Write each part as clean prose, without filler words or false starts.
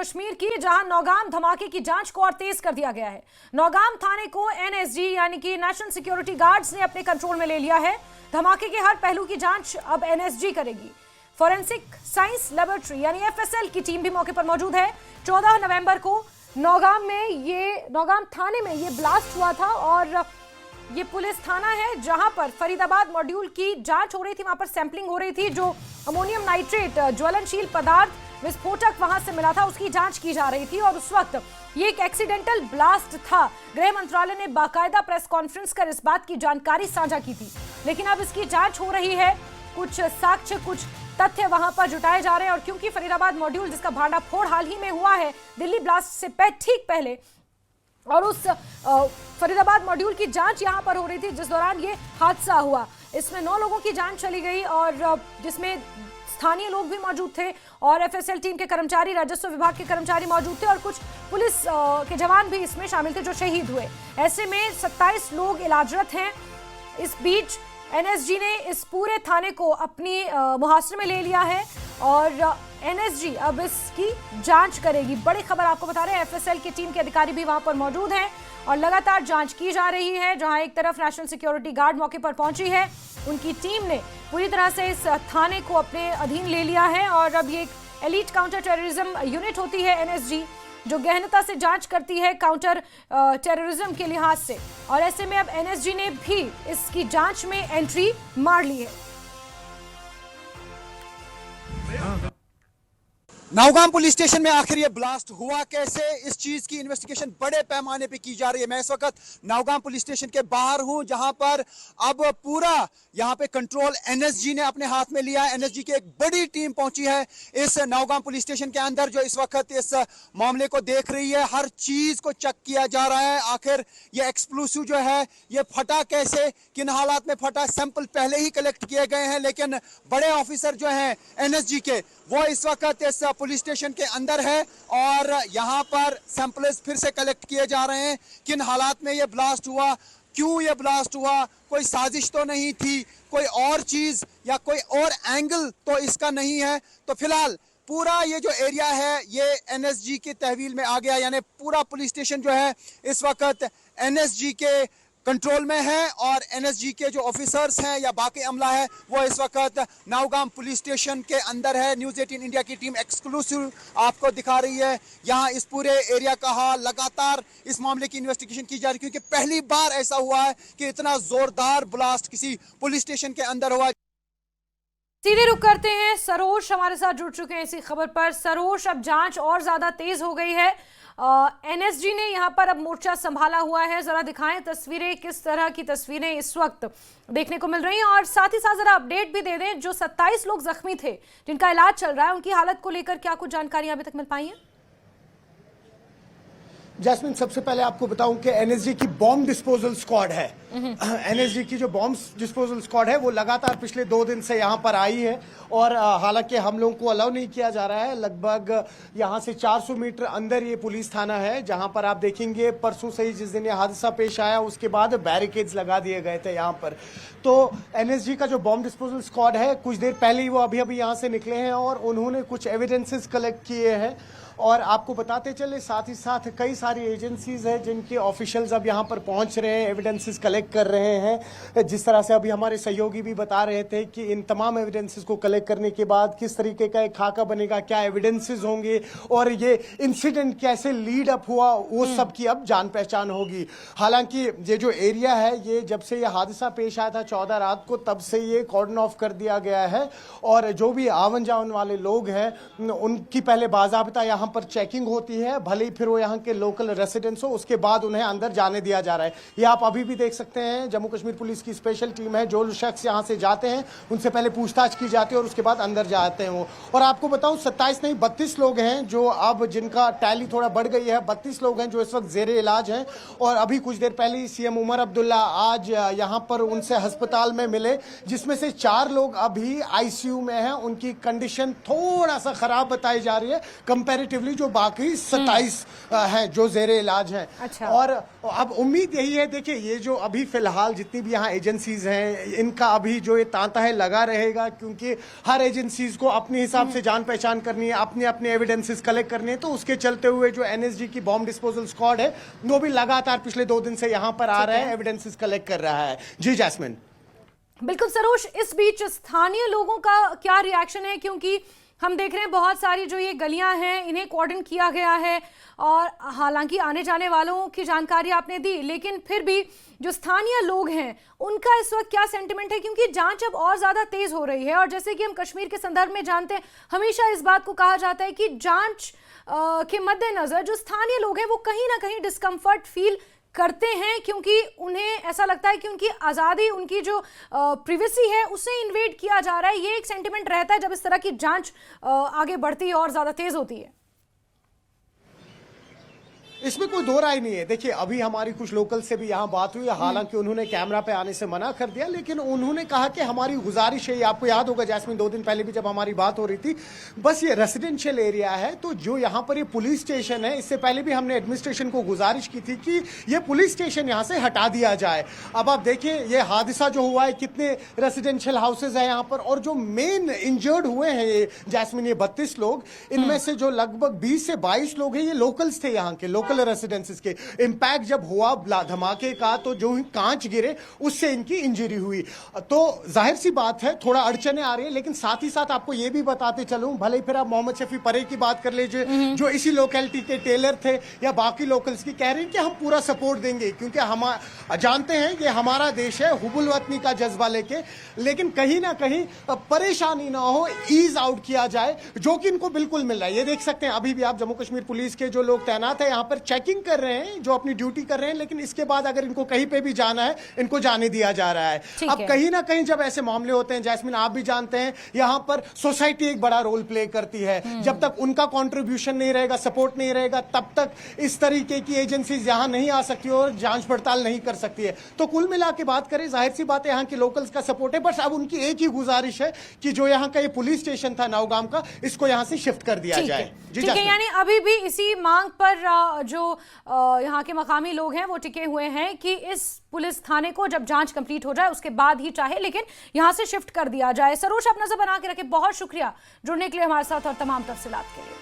कश्मीर की, जहां नौगाम धमाके की जांच को और तेज कर दिया गया है। नौगाम थाने को एनएसजी यानी कि नेशनल सिक्योरिटी गार्ड्स ने अपने कंट्रोल में ले लिया है। धमाके के हर पहलू की जांच अब एनएसजी करेगी। फॉरेंसिक साइंस लेबोरेटरी यानी एफएसएल की टीम भी मौके पर मौजूद है। 14 नवंबर को नौगाम थाने में ये ब्लास्ट हुआ था और ये पुलिस थाना है जहां पर फरीदाबाद मॉड्यूल की जांच हो रही थी। वहां पर सैंपलिंग हो रही थी। जो अमोनियम नाइट्रेट ज्वलनशील पदार्थ विस्फोटक वहां से मिला था उसकी जांच की जा रही थी और उस वक्त ये एक एक्सीडेंटल ब्लास्ट था। गृह मंत्रालय ने बाकायदा प्रेस कॉन्फ्रेंस कर इस बात की जानकारी साझा की थी, लेकिन अब इसकी जांच हो रही है। कुछ साक्ष्य, कुछ तथ्य वहां पर जुटाए जा रहे हैं और क्योंकि फरीदाबाद मॉड्यूल जिसका भांडाफोड़ हाल ही में हुआ है दिल्ली ब्लास्ट से ठीक पहले, और उस फरीदाबाद मॉड्यूल की जांच यहां पर हो रही थी जिस दौरान ये हादसा हुआ। इसमें 9 लोगों की जान चली गई और जिसमें स्थानीय लोग भी मौजूद थे और एफएसएल टीम के कर्मचारी, राजस्व विभाग के कर्मचारी मौजूद थे और कुछ पुलिस के जवान भी इसमें शामिल थे जो शहीद हुए। ऐसे में 27 लोग इलाजरत हैं। इस बीच एनएसजी ने इस पूरे थाने को अपनी मुहासरे में ले लिया है और एनएसजी अब इसकी जांच करेगी। बड़ी खबर आपको बता रहे हैं, एफएसएल की टीम के अधिकारी भी वहां पर मौजूद हैं और लगातार जांच की जा रही है। जहां एक तरफ नेशनल सिक्योरिटी गार्ड मौके पर पहुंची है, उनकी टीम ने पूरी तरह से इस थाने को अपने अधीन ले लिया है और अब ये एक एलीट काउंटर टेररिज्म यूनिट होती है एनएसजी, जो गहनता से जांच करती है काउंटर टेररिज्म के लिहाज से। और ऐसे में अब एनएसजी ने भी इसकी जांच में एंट्री मार ली है। नौगाम पुलिस स्टेशन में आखिर ये ब्लास्ट हुआ कैसे, इस चीज की इन्वेस्टिगेशन बड़े पैमाने पे की जा रही है। मैं इस वक्त नौगाम पुलिस स्टेशन के बाहर हूं जहां पर अब पूरा यहां पे कंट्रोल एनएसजी ने अपने हाथ में लिया है। एनएसजी की एक बड़ी टीम पहुंची है इस नौगाम पुलिस स्टेशन के अंदर जो इस वक्त इस मामले को देख रही है। हर चीज को चेक किया जा रहा है। आखिर ये एक्सप्लोसिव जो है ये फटा कैसे, किन हालात में फटा, सैंपल पहले ही कलेक्ट किए गए हैं, लेकिन बड़े ऑफिसर जो हैं एनएसजी के वो इस वक्त इस पुलिस स्टेशन के अंदर है और यहां पर सैंपल्स फिर से कलेक्ट किए जा रहे हैं। किन हालात में ये ब्लास्ट हुआ, क्यों ये ब्लास्ट हुआ, कोई साजिश तो नहीं थी, कोई और चीज या कोई और एंगल तो इसका नहीं है। तो फिलहाल पूरा ये जो एरिया है ये एनएसजी की तहवील में आ गया, यानी पूरा पुलिस स्टेशन जो है इस वक्त एनएसजी के कंट्रोल में है और एनएसजी के जो ऑफिसर्स हैं या बाकी अमला है वो इस वक्त नौगाम पुलिस स्टेशन के अंदर है। न्यूज़ 18 इंडिया की टीम एक्सक्लूसिव आपको दिखा रही है यहाँ इस पूरे एरिया का हाल। लगातार इस मामले की इन्वेस्टिगेशन की जा रही है क्योंकि पहली बार ऐसा हुआ है कि इतना जोरदार ब्लास्ट किसी पुलिस स्टेशन के अंदर हुआ। सीधे रुक करते हैं, सरोज हमारे साथ जुड़ चुके हैं इसी खबर पर। सरोज, अब जांच और ज्यादा तेज हो गई है। एनएसजी ने यहां पर अब मोर्चा संभाला हुआ है। जरा दिखाएं तस्वीरें, किस तरह की तस्वीरें इस वक्त देखने को मिल रही हैं और साथ ही साथ जरा अपडेट भी दे दें, जो 27 लोग जख्मी थे जिनका इलाज चल रहा है उनकी हालत को लेकर क्या कुछ जानकारियां अभी तक मिल पाई हैं? जैस्मिन, सबसे पहले आपको बताऊं कि एनएसजी की बॉम्ब डिस्पोजल स्क्वाड है। एनएसजी की जो बॉम्ब डिस्पोजल स्क्वाड है वो लगातार पिछले 2 दिन से यहाँ पर आई है और हालांकि हम लोगों को अलाउ नहीं किया जा रहा है। लगभग यहाँ से 400 मीटर अंदर ये पुलिस थाना है जहाँ पर आप देखेंगे परसों से ही जिस दिन ये हादसा पेश आया उसके बाद बैरिकेड्स लगा दिए गए थे यहाँ पर। तो एनएसजी का जो बॉम्ब डिस्पोजल स्क्वाड है कुछ देर पहले ही वो अभी यहाँ से निकले हैं और उन्होंने कुछ एविडेंसेस कलेक्ट किए हैं और आपको बताते चले साथ ही साथ कई सारी एजेंसीज हैं जिनके ऑफिशियल्स अब यहाँ पर पहुंच रहे हैं, एविडेंसेस कलेक्ट कर रहे हैं। जिस तरह से अभी हमारे सहयोगी भी बता रहे थे कि इन तमाम एविडेंसेस को कलेक्ट करने के बाद किस तरीके का एक खाका बनेगा, क्या एविडेंसेस होंगे और ये इंसिडेंट कैसे लीड अप हुआ, वो सब की अब जान पहचान होगी। हालांकि ये जो एरिया है ये जब से ये हादसा पेश आया था 14 रात को, तब से ये कॉर्डन ऑफ कर दिया गया है और जो भी आवन जावन वाले लोग हैं उनकी पहले बाज़ाब्ता यहाँ पर चेकिंग होती है, भले ही फिर वो यहाँ के लोकल रेसिडेंट्स हो, उसके बाद उन्हें अंदर जाने दिया जा रहा है। ये आप अभी भी देख सकते हैं, जम्मू कश्मीर पुलिस की स्पेशल टीम है, जो शख्स यहाँ से जाते हैं उनसे पहले पूछताछ की जाती है और उसके बाद अंदर जाते हैं वो। और आपको बताऊं 27 नहीं 32 लोग हैं जो अब जिनका टैली थोड़ा बढ़ गई है, 32 लोग हैं जो इस वक्त जेरे इलाज हैं और अभी कुछ देर पहले ही सीएम उमर अब्दुल्ला आज यहाँ पर उनसे अस्पताल में मिले, जिसमें से 4 लोग अभी आईसीयू में हैं। उनकी कंडीशन थोड़ा सा खराब बताई जा रही है कंपेरेटिव पॉजिटिवली, जो बाकी 27 हैं जो जेरे इलाज हैं। अच्छा। और अब उम्मीद यही है, देखिए ये जो अभी फिलहाल जितनी भी यहाँ एजेंसीज हैं, इनका अभी जो ये तांता है लगा रहेगा, क्योंकि हर एजेंसीज को अपने हिसाब से जान पहचान करनी है, अपने अपने एविडेंसेस कलेक्ट करने हैं। तो उसके चलते हुए जो एनएसजी की बॉम्ब डिस्पोजल स्क्वाड है वो भी लगातार पिछले 2 दिन से यहाँ पर आ रहा है, एविडेंसेस कलेक्ट कर रहा है। जी जैस्मिन। बिल्कुल सरोज, इस बीच स्थानीय लोगों का क्या रिएक्शन है, क्योंकि हम देख रहे हैं बहुत सारी जो ये गलियां हैं इन्हें कॉर्डन किया गया है, और हालांकि आने जाने वालों की जानकारी आपने दी, लेकिन फिर भी जो स्थानीय लोग हैं उनका इस वक्त क्या सेंटिमेंट है, क्योंकि जांच अब और ज्यादा तेज हो रही है। और जैसे कि हम कश्मीर के संदर्भ में जानते हैं, हमेशा इस बात को कहा जाता है कि जांच के मद्देनजर जो स्थानीय लोग हैं वो कहीं ना कहीं डिस्कम्फर्ट फील करते हैं, क्योंकि उन्हें ऐसा लगता है कि उनकी आज़ादी, उनकी जो प्रिवेसी है उसे इन्वेड किया जा रहा है। ये एक सेंटिमेंट रहता है जब इस तरह की जांच आगे बढ़ती है और ज़्यादा तेज होती है। इसमें कोई दो राय नहीं है। देखिए अभी हमारी कुछ लोकल से भी यहाँ बात हुई, हालांकि उन्होंने कैमरा पे आने से मना कर दिया, लेकिन उन्होंने कहा कि हमारी गुजारिश है, आपको याद होगा जैस्मिन 2 दिन पहले भी जब हमारी बात हो रही थी, बस ये रेसिडेंशियल एरिया है, तो जो यहाँ पर ये पुलिस स्टेशन है, इससे पहले भी हमने एडमिनिस्ट्रेशन को गुजारिश की थी कि ये पुलिस स्टेशन यहाँ से हटा दिया जाए। अब आप देखिए ये हादसा जो हुआ है, कितने रेसिडेंशियल हाउसेज है यहाँ पर, और जो मेन इंजर्ड हुए हैं ये जैस्मिन, ये 32 लोग, इनमें से जो लगभग 20 से 22 लोग हैं ये लोकल्स थे, यहाँ के लोकल रेसिडेंसेस के। इंपैक्ट जब हुआ धमाके का, तो जो कांच गिरे उससे इनकी इंजरी हुई। तो जाहिर सी बात है थोड़ा अड़चने आ रही है, लेकिन साथ ही साथ आपको ये भी बताते चलूं, भले ही फिर आप मोहम्मद शफी परे की बात कर लीजिए, जो इसी लोकेलिटी के टेलर थे या बाकी लोकल्स की, कह रहे हैं कि हम पूरा सपोर्ट देंगे, क्योंकि हम जानते हैं कि हमारा देश है, हुबुल वतनी का जज्बा लेके, लेकिन कहीं ना कहीं परेशानी ना हो, ईज आउट किया जाए, जो कि इनको बिल्कुल मिल रहा है। ये देख सकते हैं अभी भी आप जम्मू कश्मीर पुलिस के जो लोग तैनात है यहाँ पर चेकिंग कर रहे हैं, जो अपनी ड्यूटी कर रहे हैं, लेकिन इसके बाद अगर इनको कहीं पे भी जाना है इनको जाने दिया जा रहा है। अब कहीं ना कहीं जब ऐसे मामले होते हैं जैस्मिन, आप भी जानते हैं, यहाँ पर सोसाइटी एक बड़ा रोल प्ले करती है। जब तक उनका कंट्रीब्यूशन नहीं रहेगा, सपोर्ट नहीं रहेगा, तब तक इस तरीके की एजेंसीज यहाँ नहीं आ सकती और जांच पड़ताल नहीं कर सकती है। तो कुल मिला के बात करें, जाहिर सी बात है यहाँ के लोकल्स का सपोर्ट है, बस अब उनकी एक ही गुजारिश है कि जो यहाँ का ये पुलिस स्टेशन था नौगाम का, इसको यहाँ से शिफ्ट कर दिया जाए। ठीक है, यानी अभी भी इसी मांग पर जो यहाँ के मकामी लोग हैं वो टिके हुए हैं कि इस पुलिस थाने को जब जांच कंप्लीट हो जाए उसके बाद ही चाहे, लेकिन यहाँ से शिफ्ट कर दिया जाए। सरोज, आप नजर बना के रखें, बहुत शुक्रिया जुड़ने के लिए हमारे साथ और तमाम तफसीलात के लिए।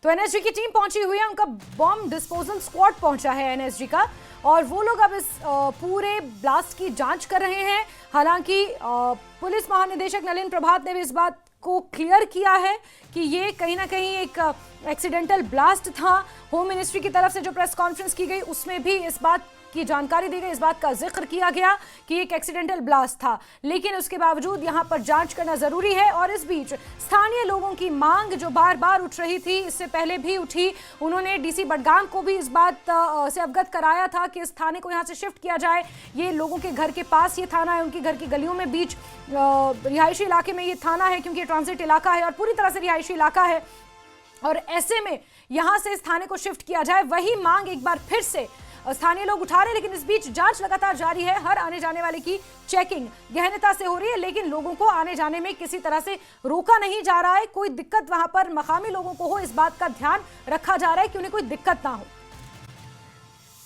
तो एनएसजी की टीम पहुंची हुई है, उनका बॉम्ब डिस्पोजल स्क्वाड पहुंचा है एनएसजी का, और वो लोग अब इस पूरे ब्लास्ट की जांच कर रहे हैं। हालांकि पुलिस महानिदेशक नलिन प्रभात ने भी इस बात को क्लियर किया है कि ये कहीं ना कहीं एक एक्सीडेंटल ब्लास्ट था। होम मिनिस्ट्री की तरफ से जो प्रेस कॉन्फ्रेंस की गई उसमें भी इस बात की जानकारी दी गई, इस बात का जिक्र किया गया कि एक एक्सीडेंटल ब्लास्ट था, लेकिन उसके बावजूद यहां पर जांच करना जरूरी है। और इस बीच स्थानीय लोगों की मांग जो बार बार उठ रही थी, इससे पहले भी उठी, उन्होंने डीसी बडगाम को भी इस बात से अवगत कराया था कि इस थाने को यहां से शिफ्ट किया जाए। ये लोगों के घर के पास ये थाना है, उनकी घर की गलियों में बीच रिहायशी इलाके में ये थाना है, क्योंकि ये ट्रांजिट इलाका है और पूरी तरह से रिहायशी इलाका है, और ऐसे में यहां से इस थाने को शिफ्ट किया जाए, वही मांग एक बार फिर से स्थानीय लोग उठा रहे हैं। लेकिन इस बीच जांच लगातार जारी है, हर आने जाने वाले की चेकिंग गहनता से हो रही है, लेकिन लोगों को आने जाने में किसी तरह से रोका नहीं जा रहा है। कोई दिक्कत वहां पर मकामी लोगों को हो, इस बात का ध्यान रखा जा रहा है कि उन्हें कोई दिक्कत ना हो।